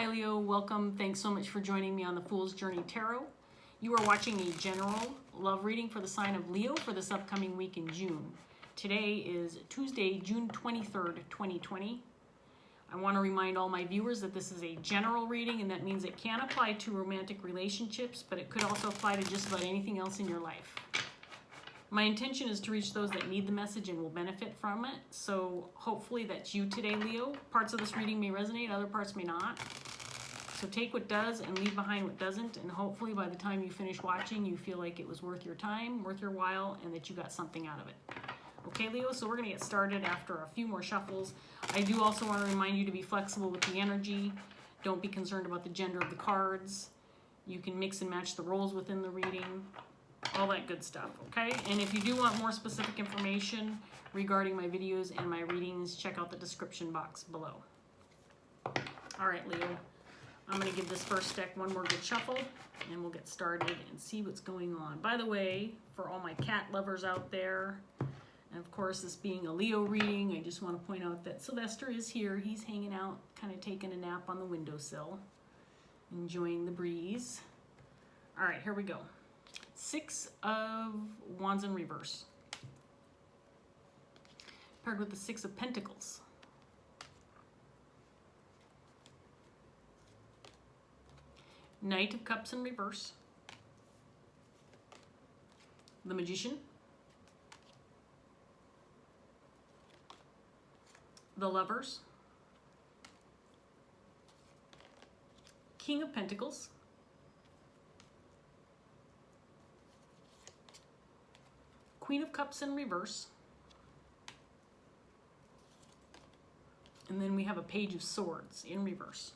Hi Leo, welcome. Thanks so much for joining me on the Fool's Journey Tarot. You are watching a general love reading for the sign of Leo for this upcoming week in June. Today is Tuesday, June 23rd, 2020. I want to remind all my viewers that this is a general reading, and that means it can apply to romantic relationships, but it could also apply to just about anything else in your life. My intention is to reach those that need the message and will benefit from it. So hopefully that's you today, Leo. Parts of this reading may resonate, other parts may not. So take what does and leave behind what doesn't. And hopefully by the time you finish watching, you feel like it was worth your time, worth your while, and that you got something out of it. Okay, Leo, so we're going to get started after a few more shuffles. I do also want to remind you to be flexible with the energy. Don't be concerned about the gender of the cards. You can mix and match the roles within the reading. All that good stuff, okay? And if you do want more specific information regarding my videos and my readings, check out the description box below. All right, Leo, I'm going to give this first deck one more good shuffle, and we'll get started and see what's going on. By the way, for all my cat lovers out there, and of course, this being a Leo reading, I just want to point out that Sylvester is here. He's hanging out, kind of taking a nap on the windowsill, enjoying the breeze. All right, here we go. Six of Wands in reverse, paired with the Six of Pentacles. Knight of Cups in reverse, the Magician, the Lovers, King of Pentacles, Queen of Cups in reverse, and then we have a Page of Swords in reverse.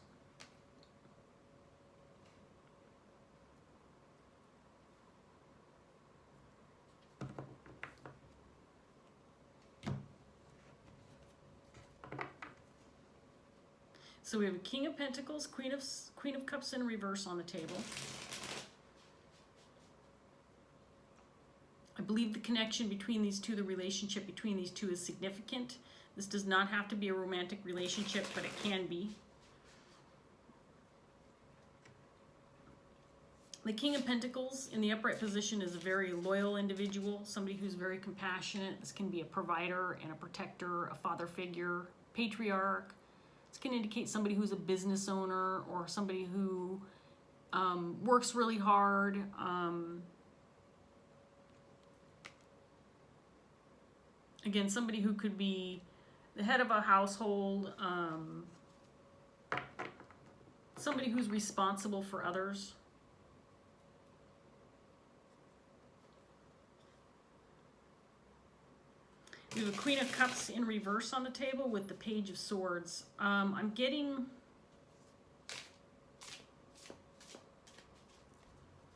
So we have a King of Pentacles, Queen of Cups in reverse on the table. I believe the connection between these two, the relationship between these two is significant. This does not have to be a romantic relationship, but it can be. The King of Pentacles in the upright position is a very loyal individual, somebody who's very compassionate. This can be a provider and a protector, a father figure, patriarch. This can indicate somebody who's a business owner or somebody who works really hard. Again, somebody who could be the head of a household, somebody who's responsible for others. We have a Queen of Cups in reverse on the table with the Page of Swords. I'm getting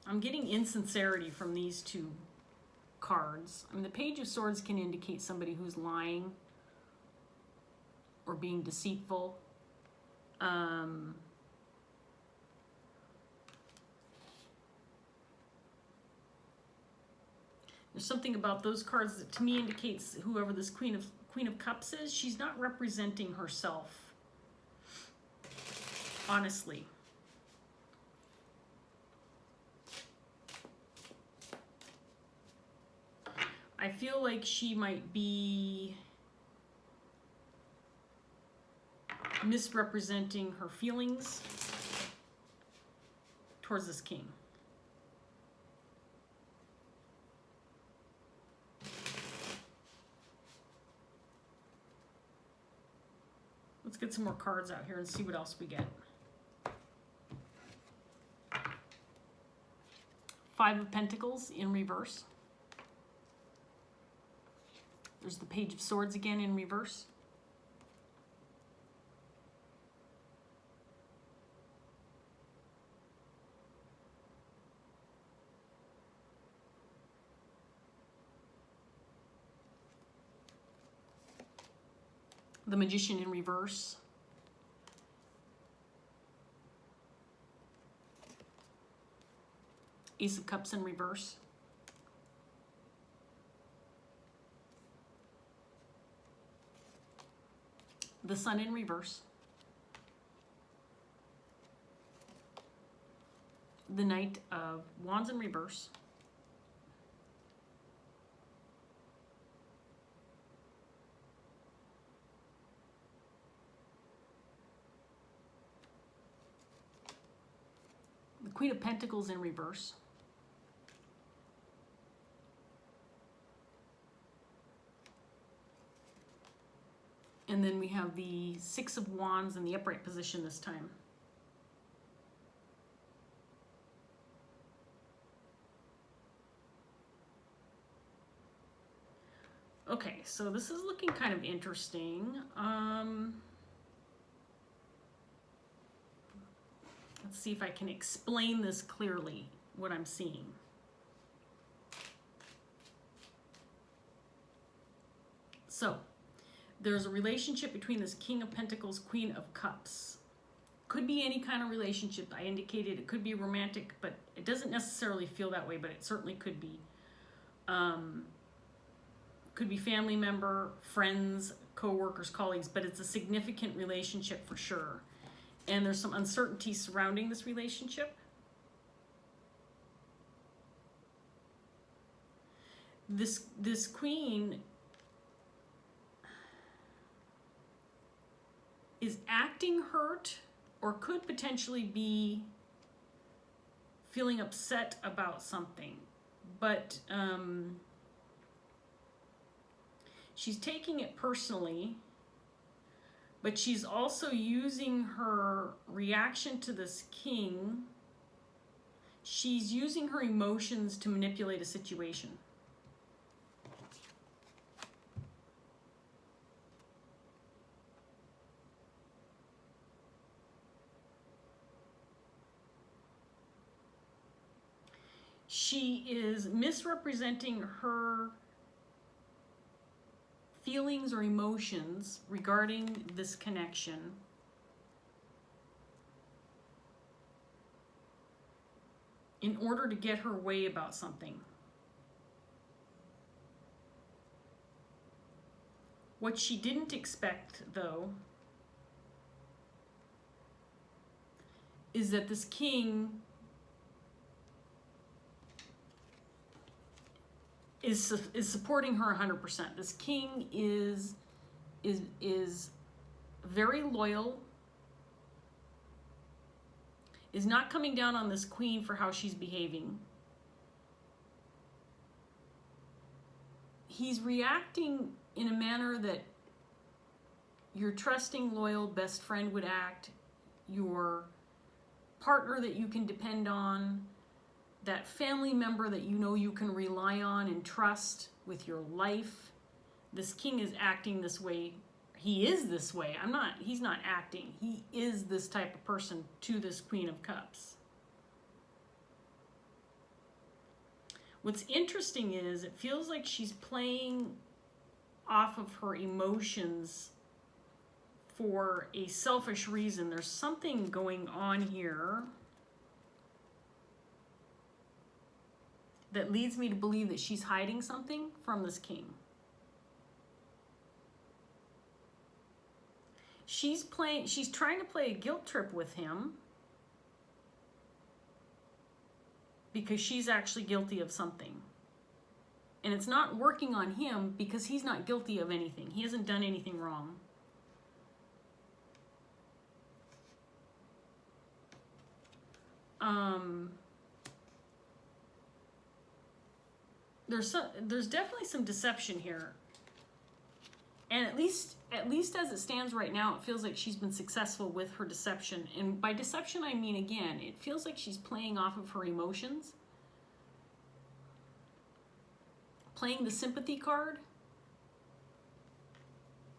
insincerity from these two cards. I mean, the Page of Swords can indicate somebody who's lying or being deceitful. There's something about those cards that to me indicates whoever this Queen of Cups is, she's not representing herself, honestly. I feel like she might be misrepresenting her feelings towards this king. Let's get some more cards out here and see what else we get. Five of Pentacles in reverse. There's the Page of Swords again in reverse. The Magician in reverse. Ace of Cups in reverse. The Sun in reverse. the Knight of Wands in reverse. The Queen of Pentacles in reverse. And then we have the Six of Wands in the upright position this time. Okay, so this is looking kind of interesting. Let's see if I can explain this clearly, what I'm seeing. So, there's a relationship between this King of Pentacles, Queen of Cups. Could be any kind of relationship. I indicated it could be romantic, but it doesn't necessarily feel that way, but it certainly could be. Could be family member, friends, co-workers, colleagues, but it's a significant relationship for sure. And there's some uncertainty surrounding this relationship. This queen is acting hurt or could potentially be feeling upset about something, but she's taking it personally, but she's also using her reaction to this king. She's using her emotions to manipulate a situation. She is misrepresenting her feelings or emotions regarding this connection in order to get her way about something. What she didn't expect, though, is that this king is supporting her 100%. This king is very loyal, is not coming down on this queen for how she's behaving. He's reacting in a manner that your trusting, loyal best friend would act, your partner that you can depend on, that family member that you know you can rely on and trust with your life. This king is acting this way. He is this way. He's not acting. He is this type of person to this Queen of Cups. What's interesting is it feels like she's playing off of her emotions for a selfish reason. There's something going on here that leads me to believe that she's hiding something from this king. She's trying to play a guilt trip with him because she's actually guilty of something. And it's not working on him because he's not guilty of anything. He hasn't done anything wrong. There's definitely some deception here. And at least as it stands right now, it feels like she's been successful with her deception. And by deception, I mean, again, it feels like she's playing off of her emotions. Playing the sympathy card.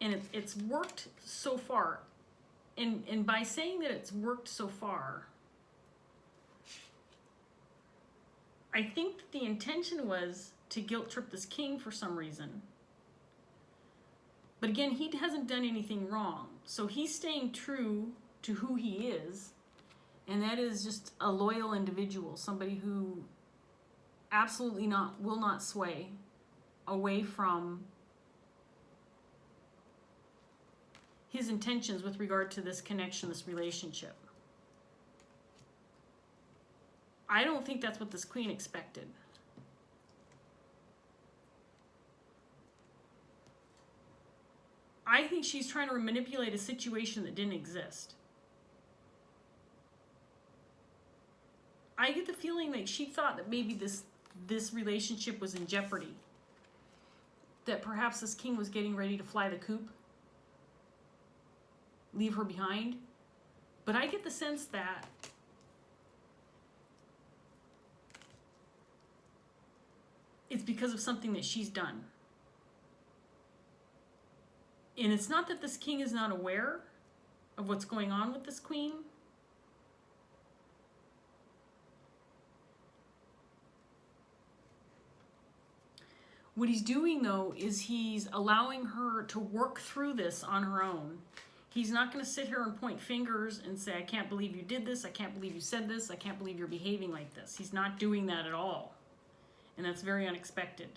And it's worked so far. And by saying that it's worked so far, I think that the intention was to guilt trip this king for some reason. But again, he hasn't done anything wrong. So he's staying true to who he is. And that is just a loyal individual. Somebody who absolutely will not sway away from his intentions with regard to this connection, this relationship. I don't think that's what this queen expected. I think she's trying to manipulate a situation that didn't exist. I get the feeling that she thought that maybe this relationship was in jeopardy. That perhaps this king was getting ready to fly the coop, leave her behind. But I get the sense that it's because of something that she's done. And it's not that this king is not aware of what's going on with this queen. What he's doing, though, is he's allowing her to work through this on her own. He's not going to sit here and point fingers and say, I can't believe you did this. I can't believe you said this. I can't believe you're behaving like this. He's not doing that at all. And that's very unexpected.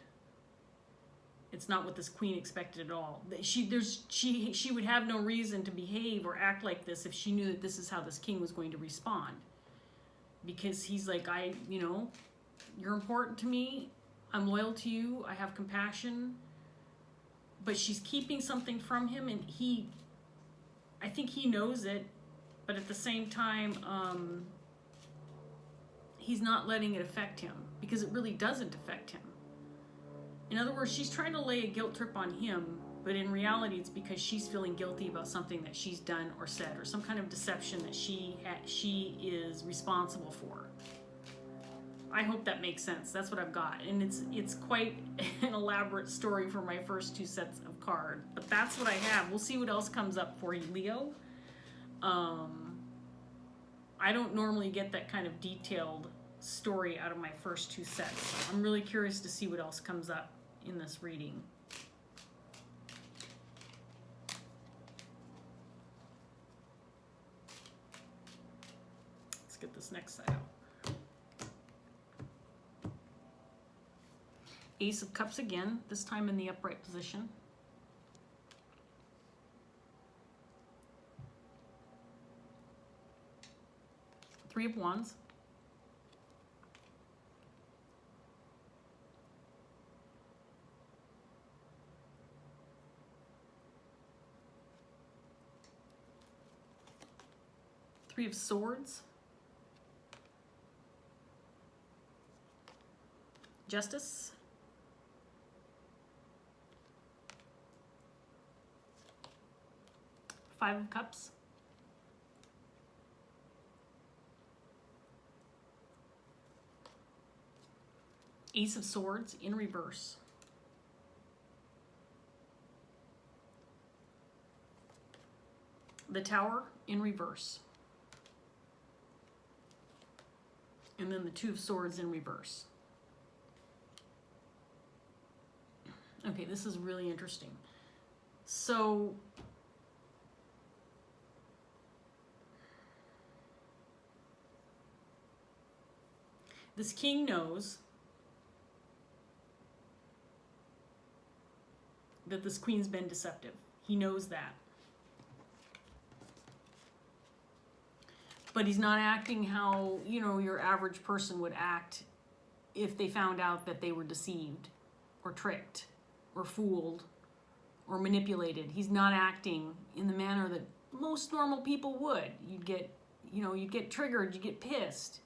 It's not what this queen expected at all. She would have no reason to behave or act like this if she knew that this is how this king was going to respond. Because he's like, you're important to me. I'm loyal to you. I have compassion. But she's keeping something from him, and I think he knows it, but at the same time, he's not letting it affect him, because it really doesn't affect him. In other words, she's trying to lay a guilt trip on him, but in reality, it's because she's feeling guilty about something that she's done or said, or some kind of deception that she is responsible for. I hope that makes sense. That's what I've got. And it's quite an elaborate story for my first two sets of cards. But that's what I have. We'll see what else comes up for you, Leo. I don't normally get that kind of detailed story out of my first two sets. So I'm really curious to see what else comes up in this reading. Let's get this next side out. Ace of Cups again, this time in the upright position. Three of Wands. Three of Swords. Justice. Five of Cups. Ace of Swords in reverse. The Tower in reverse. And then the Two of Swords in reverse. Okay, this is really interesting. So this king knows that this queen's been deceptive. He knows that. But he's not acting how, your average person would act if they found out that they were deceived or tricked or fooled or manipulated. He's not acting in the manner that most normal people would. You'd get triggered, you get pissed,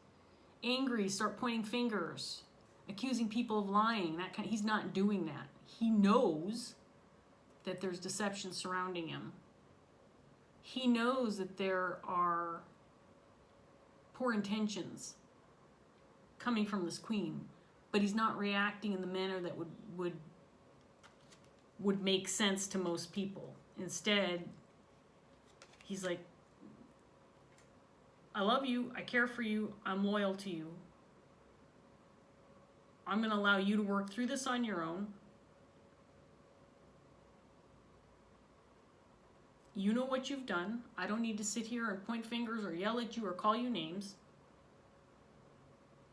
angry, start pointing fingers, accusing people of lying, he's not doing that. He knows that there's deception surrounding him. He knows that there are poor intentions coming from this queen, but he's not reacting in the manner that would make sense to most people. Instead, he's like, I love you, I care for you, I'm loyal to you. I'm going to allow you to work through this on your own. You know what you've done. I don't need to sit here and point fingers or yell at you or call you names.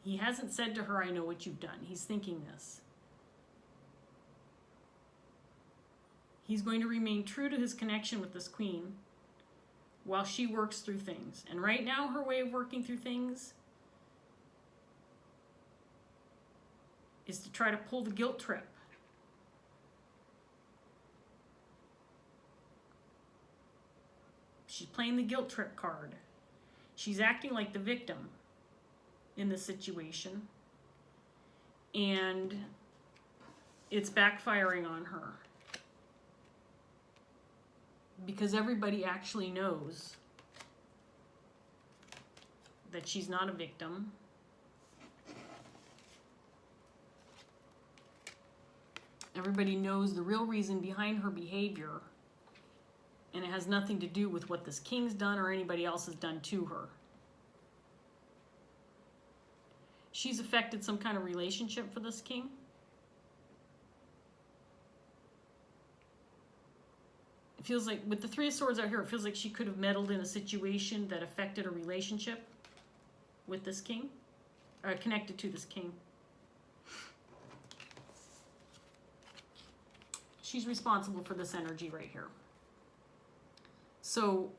He hasn't said to her, I know what you've done. He's thinking this. He's going to remain true to his connection with this queen while she works through things. And right now, her way of working through things is to try to pull the guilt trip. She's playing the guilt trip card. She's acting like the victim in this situation. And it's backfiring on her. Because everybody actually knows that she's not a victim. Everybody knows the real reason behind her behavior, and it has nothing to do with what this king's done or anybody else has done to her. She's affected some kind of relationship for this king. It feels like, with the Three of Swords out here, it feels like she could have meddled in a situation that affected a relationship with this king, connected to this king. She's responsible for this energy right here. So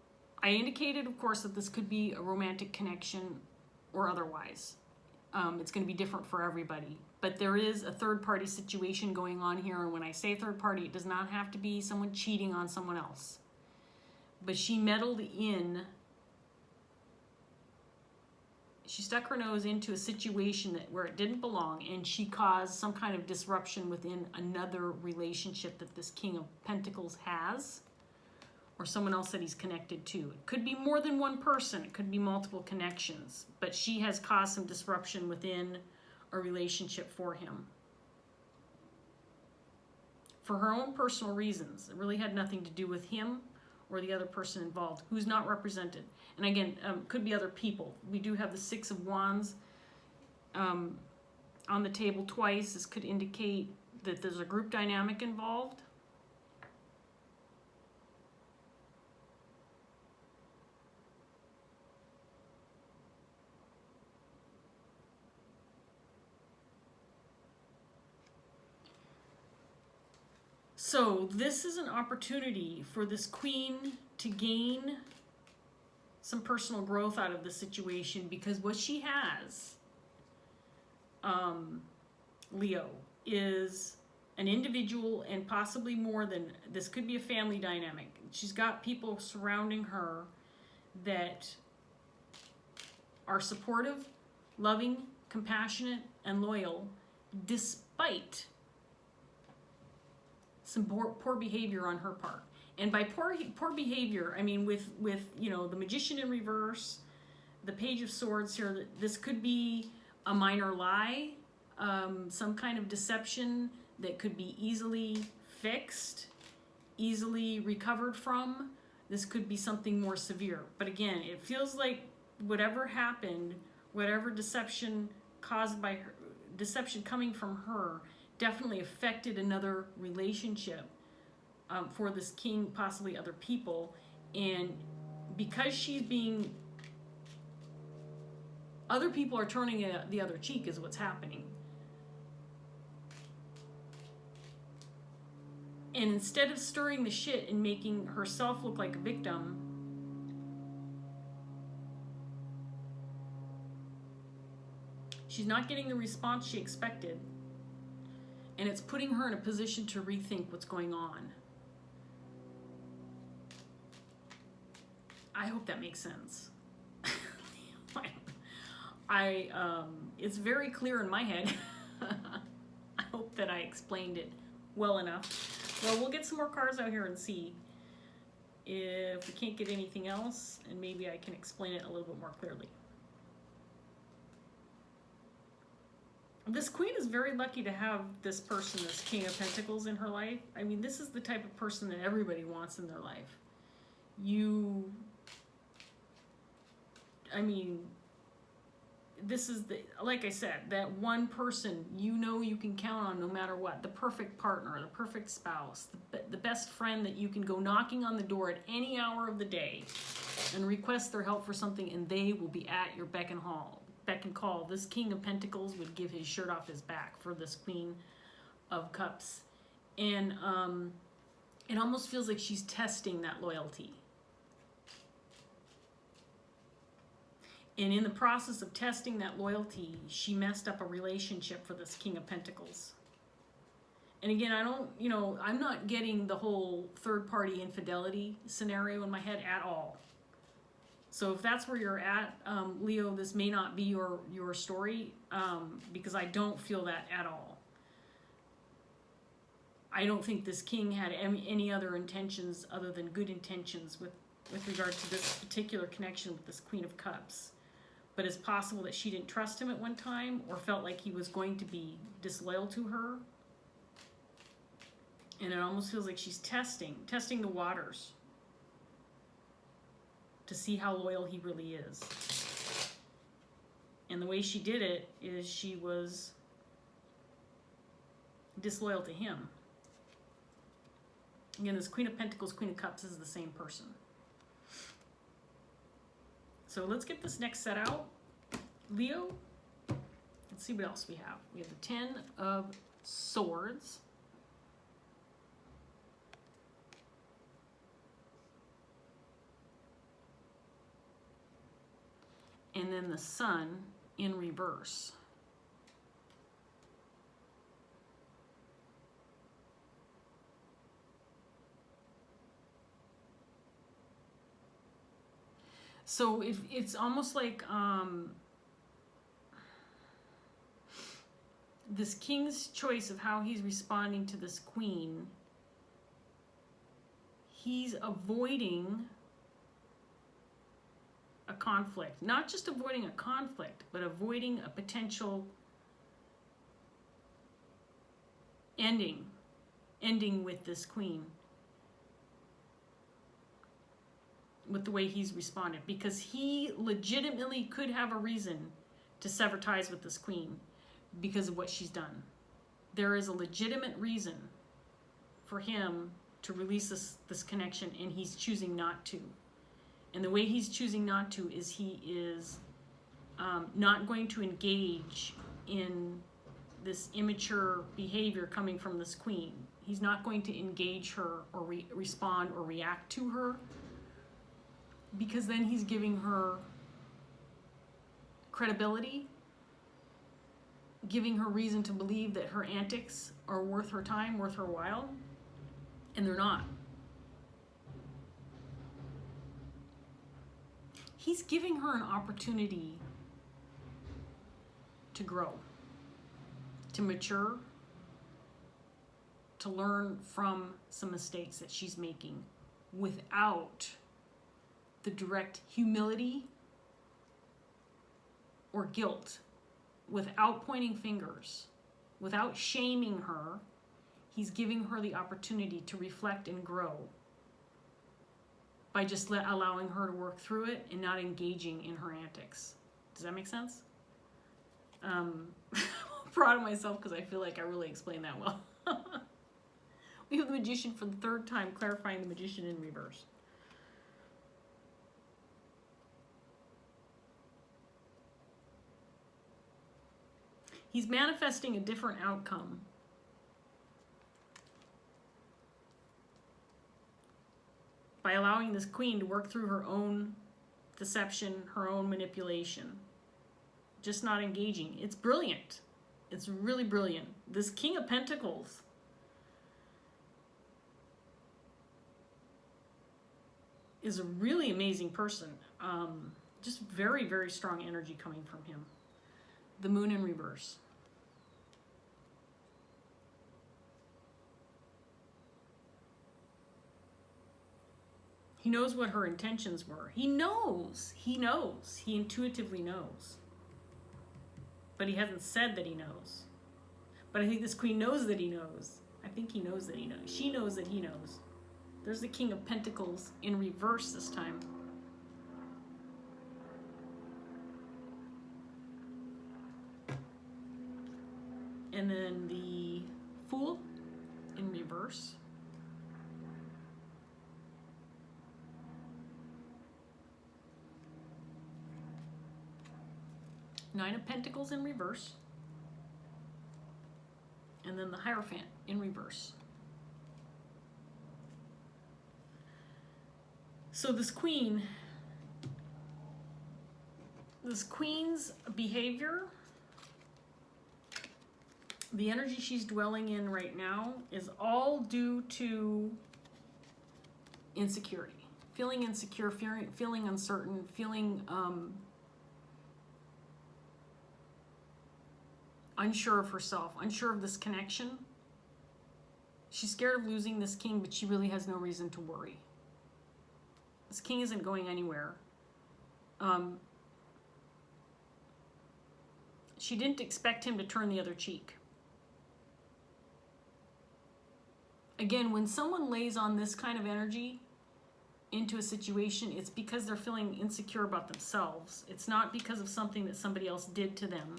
I indicated, of course, that this could be a romantic connection or otherwise. It's going to be different for everybody. But there is a third-party situation going on here. And when I say third party, it does not have to be someone cheating on someone else. But she meddled in. She stuck her nose into a situation where it didn't belong, and she caused some kind of disruption within another relationship that this King of Pentacles has, or someone else that he's connected to. It could be more than one person. It could be multiple connections. But she has caused some disruption within a relationship for him. For her own personal reasons. It really had nothing to do with him or the other person involved, who's not represented. And again, could be other people. We do have the Six of Wands on the table twice. This could indicate that there's a group dynamic involved. So this is an opportunity for this queen to gain some personal growth out of the situation, because what she has, Leo, is an individual, and possibly more than, this could be a family dynamic. She's got people surrounding her that are supportive, loving, compassionate, and loyal, despite some poor behavior on her part. And by poor behavior, I mean with you know, the Magician in reverse, the Page of Swords here. This could be a minor lie, some kind of deception that could be easily fixed, easily recovered from. This could be something more severe. But again, it feels like whatever happened, whatever deception caused by her, deception coming from her, definitely affected another relationship for this king, possibly other people. And because she's being, other people are turning the other cheek is what's happening. And instead of stirring the shit and making herself look like a victim, she's not getting the response she expected. And it's putting her in a position to rethink what's going on. I hope that makes sense. It's very clear in my head. I hope that I explained it well enough. Well, we'll get some more cards out here and see if we can't get anything else, and maybe I can explain it a little bit more clearly. This queen is very lucky to have this person, this King of Pentacles, in her life. I mean, this is the type of person that everybody wants in their life. This is like I said, that one person you know you can count on no matter what. The perfect partner, the perfect spouse, the best friend that you can go knocking on the door at any hour of the day and request their help for something, and they will be at your beck and call. This King of Pentacles would give his shirt off his back for this Queen of Cups. And it almost feels like she's testing that loyalty. And in the process of testing that loyalty, she messed up a relationship for this King of Pentacles. And again, I'm not getting the whole third-party infidelity scenario in my head at all. So if that's where you're at, Leo, this may not be your story, because I don't feel that at all. I don't think this king had any other intentions other than good intentions with regard to this particular connection with this Queen of Cups. But it's possible that she didn't trust him at one time, or felt like he was going to be disloyal to her. And it almost feels like she's testing the waters to see how loyal he really is. And the way she did it is she was disloyal to him. Again, this Queen of Pentacles, Queen of Cups is the same person. So let's get this next set out. Leo, let's see what else we have. We have the Ten of Swords. And then the Sun in reverse. So it's almost like this king's choice of how he's responding to this queen. He's avoiding a conflict. Not just avoiding a conflict, but avoiding a potential ending with this queen. With the way he's responded, because he legitimately could have a reason to sever ties with this queen because of what she's done. There is a legitimate reason for him to release this connection, and he's choosing not to. And the way he's choosing not to is he is not going to engage in this immature behavior coming from this queen. He's not going to engage her or respond or react to her, because then he's giving her credibility, giving her reason to believe that her antics are worth her time, worth her while, and they're not. He's giving her an opportunity to grow, to mature, to learn from some mistakes that she's making without the direct humility or guilt, without pointing fingers, without shaming her. He's giving her the opportunity to reflect and grow by just allowing her to work through it and not engaging in her antics. Does that make sense? I'm proud of myself because I feel like I really explained that well. We have the Magician for the third time, clarifying the Magician in reverse. He's manifesting a different outcome by allowing this queen to work through her own deception, her own manipulation, just not engaging. It's brilliant. It's really brilliant. This King of Pentacles is a really amazing person. Just very, very strong energy coming from him. The Moon in reverse. He knows what her intentions were. He knows. He intuitively knows. But he hasn't said that he knows. But I think this queen knows that he knows. I think he knows that he knows. She knows that he knows. There's the King of Pentacles in reverse this time. And then the Fool in reverse. Nine of Pentacles in reverse. And then the Hierophant in reverse. This queen's behavior, the energy she's dwelling in right now, is all due to insecurity. Feeling insecure, feeling uncertain, feeling unsure of herself, unsure of this connection. She's scared of losing this king, but she really has no reason to worry. This king isn't going anywhere. She didn't expect him to turn the other cheek. Again, when someone lays on this kind of energy into a situation, it's because they're feeling insecure about themselves. It's not because of something that somebody else did to them.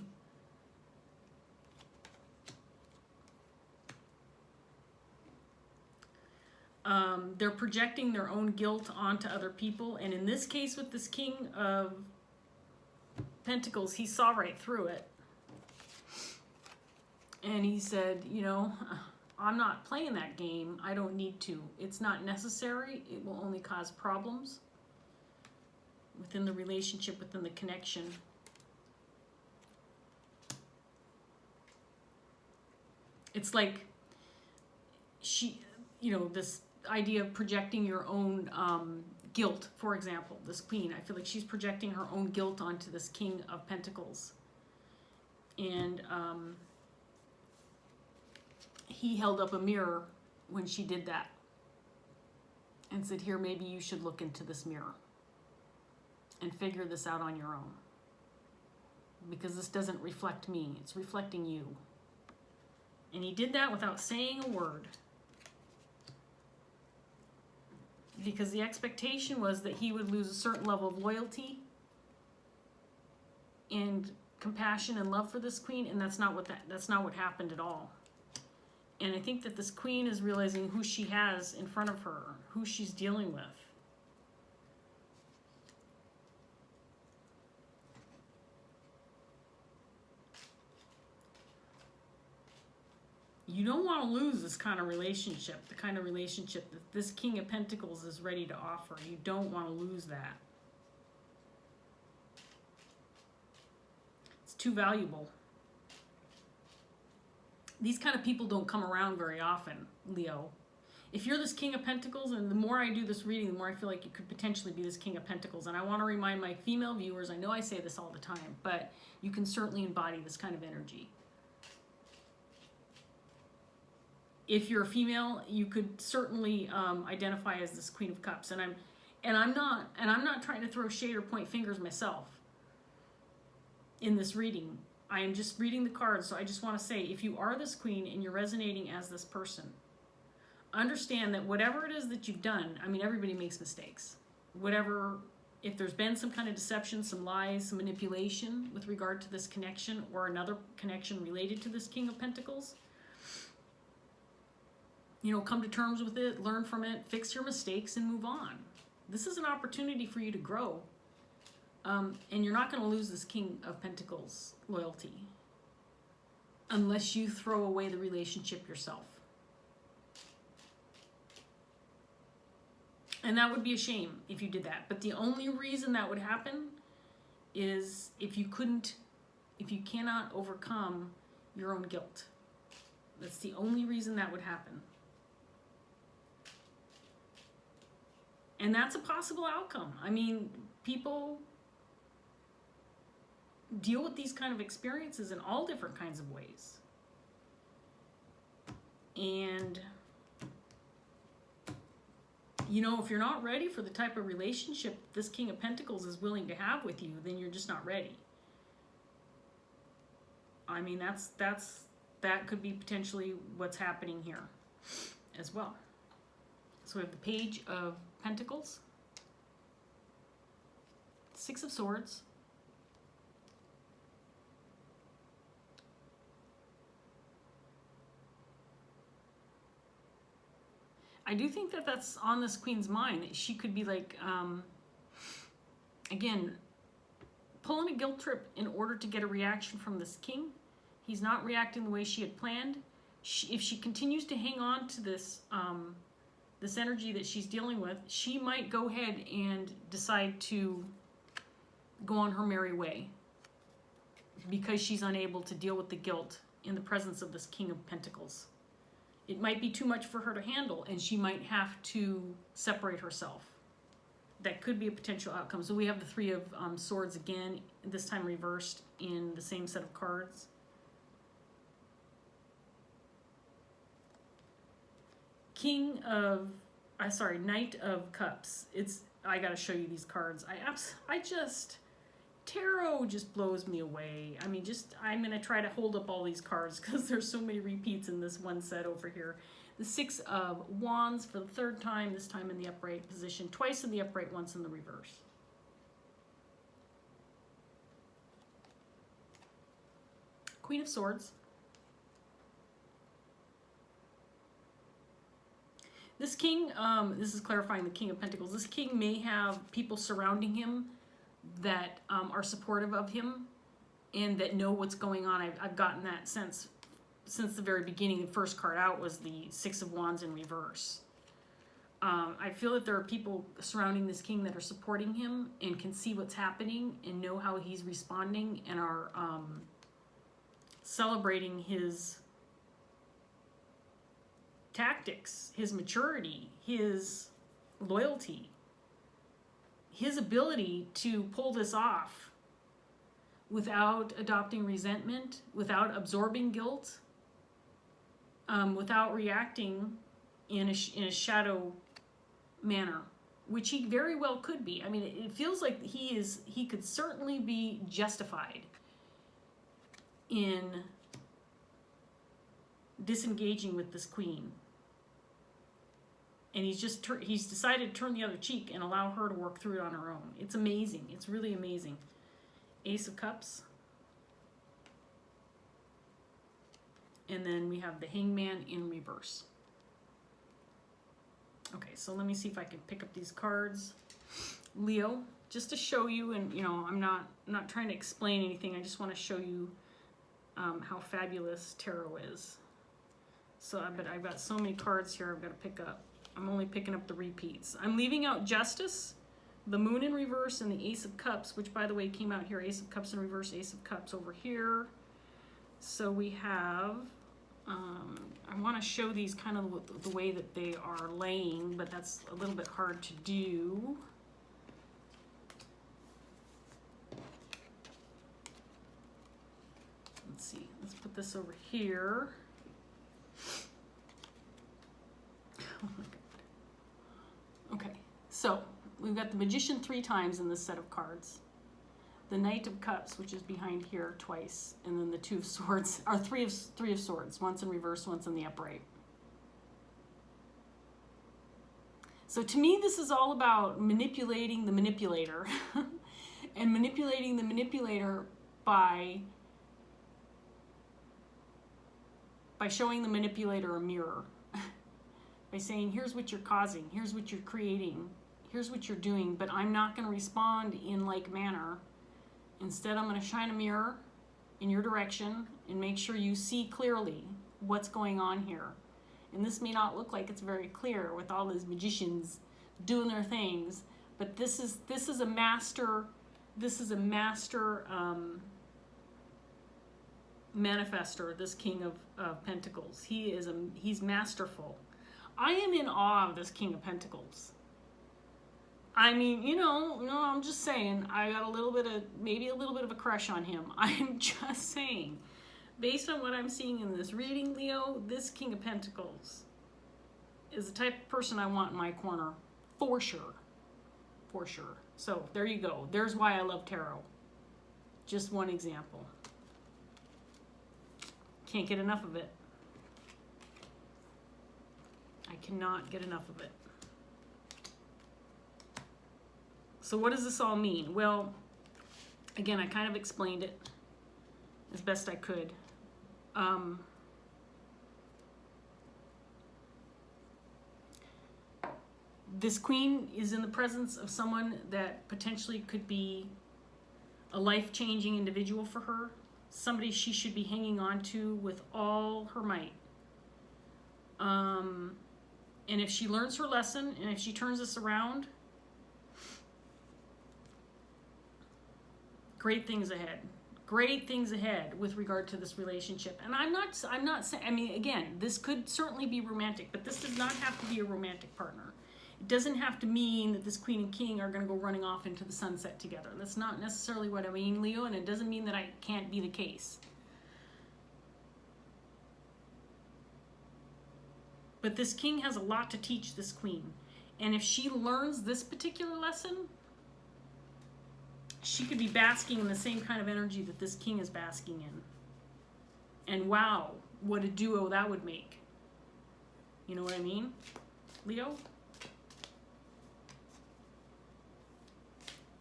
They're projecting their own guilt onto other people. And in this case with this King of Pentacles, he saw right through it. And he said, you know, I'm not playing that game. I don't need to. It's not necessary. It will only cause problems within the relationship, within the connection. It's like she, you know, this idea of projecting your own guilt, for example. This queen, I feel like she's projecting her own guilt onto this King of Pentacles. And he held up a mirror when she did that and said, here, maybe you should look into this mirror and figure this out on your own, because this doesn't reflect me, it's reflecting you. And he did that without saying a word, because the expectation was that he would lose a certain level of loyalty and compassion and love for this queen, and that's not what happened at all. And I think that this queen is realizing who she has in front of her, who she's dealing with. You don't want to lose this kind of relationship, the kind of relationship that this King of Pentacles is ready to offer. You don't want to lose that. It's too valuable. These kind of people don't come around very often, Leo. If you're this King of Pentacles, and the more I do this reading, the more I feel like you could potentially be this King of Pentacles. And I want to remind my female viewers, I know I say this all the time, but you can certainly embody this kind of energy. If you're a female, you could certainly identify as this Queen of Cups. And I'm not trying to throw shade or point fingers myself in this reading. I am just reading the cards, so I just want to say, if you are this queen and you're resonating as this person, understand that whatever it is that you've done, I mean, everybody makes mistakes. Whatever, if there's been some kind of deception, some lies, some manipulation with regard to this connection or another connection related to this King of Pentacles, you know, come to terms with it, learn from it, fix your mistakes, and move on. This is an opportunity for you to grow. And you're not going to lose this King of Pentacles loyalty unless you throw away the relationship yourself. And that would be a shame if you did that. But the only reason that would happen is if you cannot overcome your own guilt. That's the only reason that would happen. And that's a possible outcome. I mean, people deal with these kind of experiences in all different kinds of ways. And, you know, if you're not ready for the type of relationship this King of Pentacles is willing to have with you, then you're just not ready. I mean, that could be potentially what's happening here as well. So we have the Page of Pentacles, Six of Swords, I do think that that's on this queen's mind. She could be like, again, pulling a guilt trip in order to get a reaction from this king. He's not reacting the way she had planned. If she continues to hang on to this, this energy that she's dealing with, she might go ahead and decide to go on her merry way because she's unable to deal with the guilt in the presence of this King of Pentacles. It might be too much for her to handle, and she might have to separate herself. That could be a potential outcome. So we have the Three of Swords again, this time reversed in the same set of cards. Knight of Cups. I gotta show you these cards. Tarot just blows me away. I mean, I'm gonna try to hold up all these cards because there's so many repeats in this one set over here. The Six of Wands for the third time, this time in the upright position, twice in the upright, once in the reverse. Queen of Swords. This king, this is clarifying the King of Pentacles. This king may have people surrounding him that are supportive of him and that know what's going on. I've gotten that sense since the very beginning. The first card out was the Six of Wands in reverse. I feel that there are people surrounding this king that are supporting him and can see what's happening and know how he's responding and are celebrating his tactics, his maturity, his loyalty, his ability to pull this off without adopting resentment, without absorbing guilt, without reacting in a shadow manner, which he very well could be. I mean, it feels like he could certainly be justified in disengaging with this queen. And he's decided to turn the other cheek and allow her to work through it on her own. It's amazing. It's really amazing. Ace of Cups. And then we have the Hangman in reverse. Okay, so let me see if I can pick up these cards. Leo, just to show you, and I'm not trying to explain anything. I just want to show you how fabulous tarot is. So, but I've got so many cards here I've got to pick up. I'm only picking up the repeats. I'm leaving out Justice, the Moon in reverse, and the Ace of Cups, which by the way came out here. Ace of Cups in reverse, Ace of Cups over here. So we have, I want to show these kind of the way that they are laying, but that's a little bit hard to do. Let's see, let's put this over here. Oh my God. Okay, so we've got the Magician 3 times in this set of cards. The Knight of Cups, which is behind here twice, and then the Two of Swords, or three of Swords, once in reverse, once in the upright. So to me, this is all about manipulating the manipulator, and manipulating the manipulator by showing the manipulator a mirror. By saying, here's what you're causing, here's what you're creating, here's what you're doing, but I'm not going to respond in like manner. Instead, I'm going to shine a mirror in your direction and make sure you see clearly what's going on here. And this may not look like it's very clear with all these magicians doing their things, but this is a master manifestor, this King of Pentacles. He's masterful. I am in awe of this King of Pentacles. I mean, I'm just saying, I got maybe a little bit of a crush on him. I'm just saying, based on what I'm seeing in this reading, Leo, this King of Pentacles is the type of person I want in my corner, for sure. For sure. So there you go. There's why I love tarot. Just one example. Can't get enough of it. I cannot get enough of it. So what does this all mean? Well, again, I kind of explained it as best I could. This queen is in the presence of someone that potentially could be a life-changing individual for her. Somebody she should be hanging on to with all her might. And if she learns her lesson, and if she turns this around, Great things ahead. Great things ahead with regard to this relationship. And I'm not saying, I mean, again, this could certainly be romantic, but this does not have to be a romantic partner. It doesn't have to mean that this Queen and King are going to go running off into the sunset together. That's not necessarily what I mean, Leo, and it doesn't mean that I can't be the case. But this King has a lot to teach this Queen. And if she learns this particular lesson, she could be basking in the same kind of energy that this King is basking in. And wow, what a duo that would make. You know what I mean, Leo?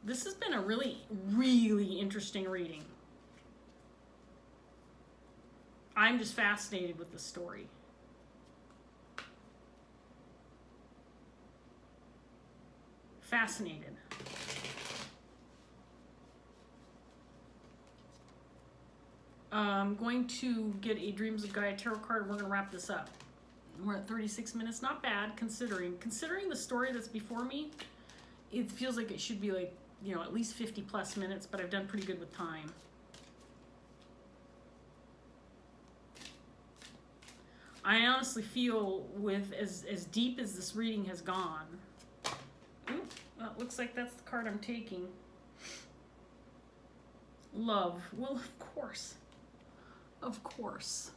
This has been a really, really interesting reading. I'm just fascinated with the story. Fascinated. I'm going to get a Dreams of Gaia tarot card and we're going to wrap this up. We're at 36 minutes. Not bad considering the story that's before me. It feels like it should be like, you know, at least 50 plus minutes, but I've done pretty good with time. I honestly feel with as deep as this reading has gone. Ooh, well, it looks like that's the card I'm taking. Love. Well, of course. Of course.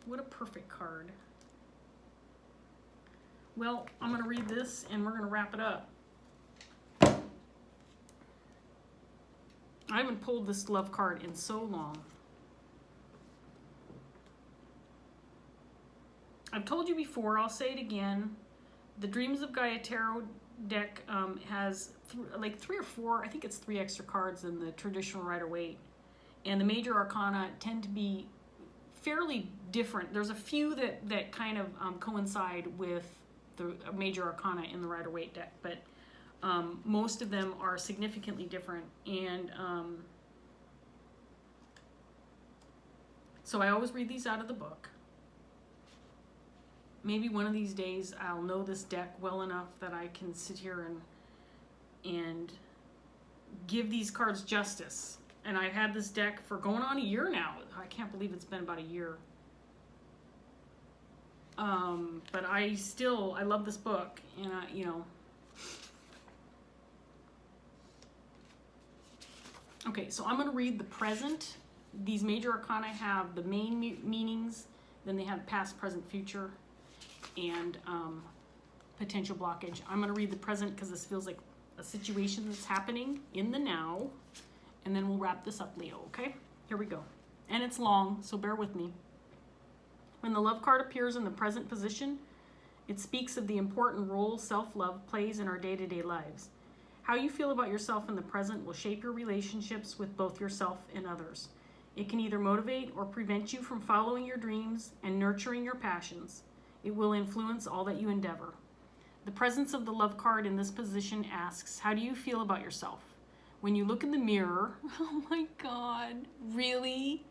What a perfect card. Well, I'm going to read this and we're going to wrap it up. I haven't pulled this love card in so long. I've told you before, I'll say it again. The Dreams of Gaia Tarot deck has like 3 or 4, I think it's 3 extra cards than the traditional Rider-Waite. And the major arcana tend to be fairly different. There's a few that kind of coincide with the major arcana in the Rider-Waite deck, but most of them are significantly different. And so I always read these out of the book. Maybe one of these days I'll know this deck well enough that I can sit here and give these cards justice. And I've had this deck for going on a year now. I can't believe it's been about a year. But I love this book, and you know. Okay, so I'm going to read the present. These major arcana have the main meanings, then they have past, present, future, and potential blockage. I'm going to read the present because this feels like a situation that's happening in the now, and then we'll wrap this up, Leo, okay? Here we go. And it's long, so bear with me. When the love card appears in the present position, it speaks of the important role self-love plays in our day-to-day lives. How you feel about yourself in the present will shape your relationships with both yourself and others. It can either motivate or prevent you from following your dreams and nurturing your passions. It will influence all that you endeavor. The presence of the love card in this position asks, how do you feel about yourself? When you look in the mirror, oh my God, really?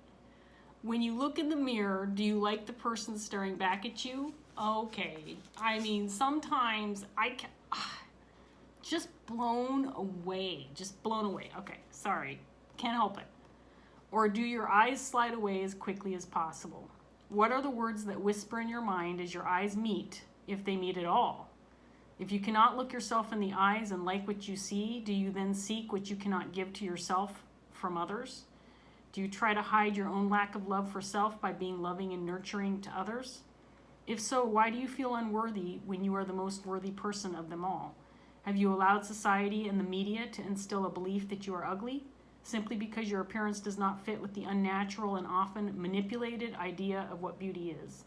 When you look in the mirror, do you like the person staring back at you? Okay, I mean, sometimes I can, just blown away, Okay, sorry, can't help it. Or do your eyes slide away as quickly as possible? What are the words that whisper in your mind as your eyes meet, if they meet at all? If you cannot look yourself in the eyes and like what you see, do you then seek what you cannot give to yourself from others? Do you try to hide your own lack of love for self by being loving and nurturing to others? If so, why do you feel unworthy when you are the most worthy person of them all? Have you allowed society and the media to instill a belief that you are ugly, simply because your appearance does not fit with the unnatural and often manipulated idea of what beauty is?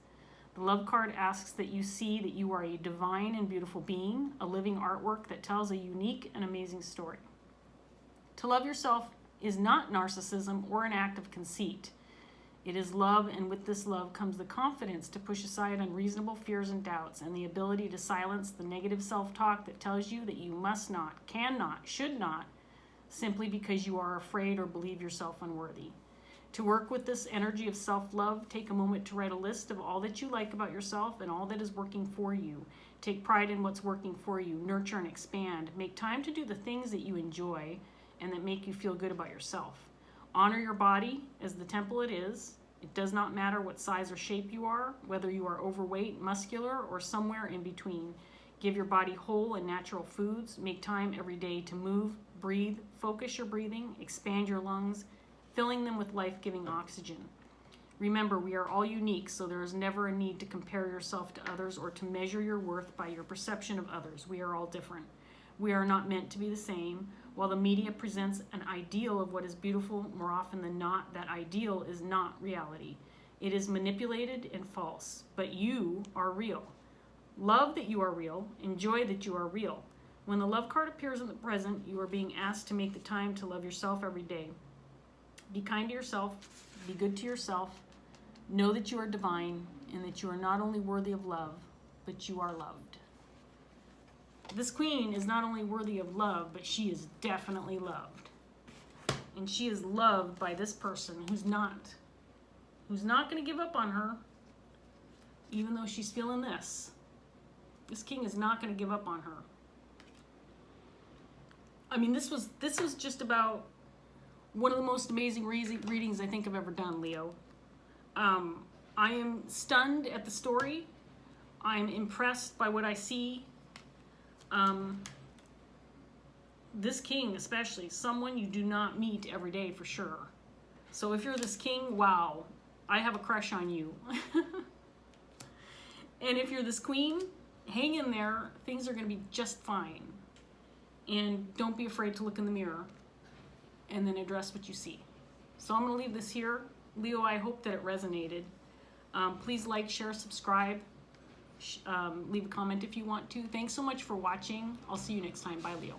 The love card asks that you see that you are a divine and beautiful being, a living artwork that tells a unique and amazing story. To love yourself is not narcissism or an act of conceit. It is love, and with this love comes the confidence to push aside unreasonable fears and doubts, and the ability to silence the negative self-talk that tells you that you must not, cannot, should not, simply because you are afraid or believe yourself unworthy. To work with this energy of self-love, take a moment to write a list of all that you like about yourself and all that is working for you. Take pride in what's working for you. Nurture and expand. Make time to do the things that you enjoy, and that make you feel good about yourself. Honor your body as the temple it is. It does not matter what size or shape you are, whether you are overweight, muscular, or somewhere in between. Give your body whole and natural foods. Make time every day to move, breathe, focus your breathing, expand your lungs, filling them with life-giving oxygen. Remember, we are all unique, so there is never a need to compare yourself to others or to measure your worth by your perception of others. We are all different. We are not meant to be the same. While the media presents an ideal of what is beautiful, more often than not, that ideal is not reality. It is manipulated and false, but you are real. Love that you are real. Enjoy that you are real. When the love card appears in the present, you are being asked to make the time to love yourself every day. Be kind to yourself. Be good to yourself. Know that you are divine and that you are not only worthy of love, but you are loved. This queen is not only worthy of love, but she is definitely loved. And she is loved by this person who's not going to give up on her, even though she's feeling this. This king is not going to give up on her. I mean, this was just about one of the most amazing readings I think I've ever done, Leo. I am stunned at the story. I'm impressed by what I see. This king especially, someone you do not meet every day for sure. So if you're this king, wow, I have a crush on you. And if you're this queen, hang in there. Things are going to be just fine. And don't be afraid to look in the mirror and then address what you see. So I'm going to leave this here. Leo, I hope that it resonated. Please like, share, subscribe. Leave a comment if you want to. Thanks so much for watching. I'll see you next time. Bye, Leo.